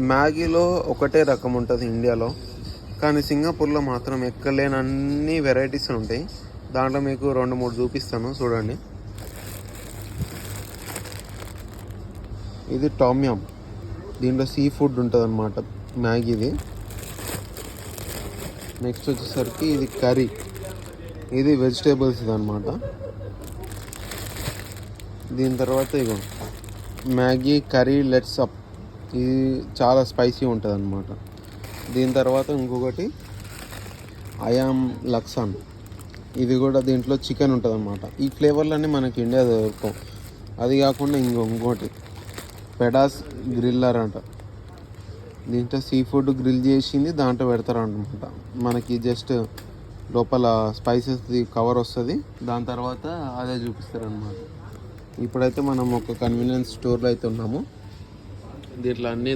మ్యాగీలో ఒకటే రకం ఉంటుంది ఇండియాలో, కానీ సింగపూర్లో మాత్రం ఎక్కడ లేని అన్ని వెరైటీస్ ఉంటాయి. దాంట్లో మీకు 2-3 చూపిస్తాను చూడండి. ఇది టామ్యామ్, దీంట్లో సీ ఫుడ్ ఉంటుంది అన్నమాట మ్యాగీది. నెక్స్ట్ వచ్చేసరికి ఇది కర్రీ, ఇది వెజిటేబుల్స్ ఇది అనమాట. దీని తర్వాత ఇగో మ్యాగీ కర్రీ లెట్స్ అప్, ఇది చాలా స్పైసీ ఉంటుంది అన్నమాట. దీని తర్వాత ఇంకొకటి ఐయామ్ లక్సాన్, ఇది కూడా దీంట్లో చికెన్ ఉంటుంది అన్నమాట. ఈ ఫ్లేవర్లన్నీ మనకి ఇండియా దొరకవు. అది కాకుండా ఇంకోటి పెడాస్ గ్రిల్లర్ అంట, దీంట్లో సీ ఫుడ్ గ్రిల్ చేసింది దాంట్లో పెడతారు అనమాట. మనకి జస్ట్ లోపల స్పైసెస్ది కవర్ వస్తుంది, దాని తర్వాత అదే చూపిస్తారు అనమాట. ఇప్పుడైతే మనం ఒక కన్వీనియన్స్ స్టోర్లో అయితే ఉన్నాము. దీంట్లో అన్నీ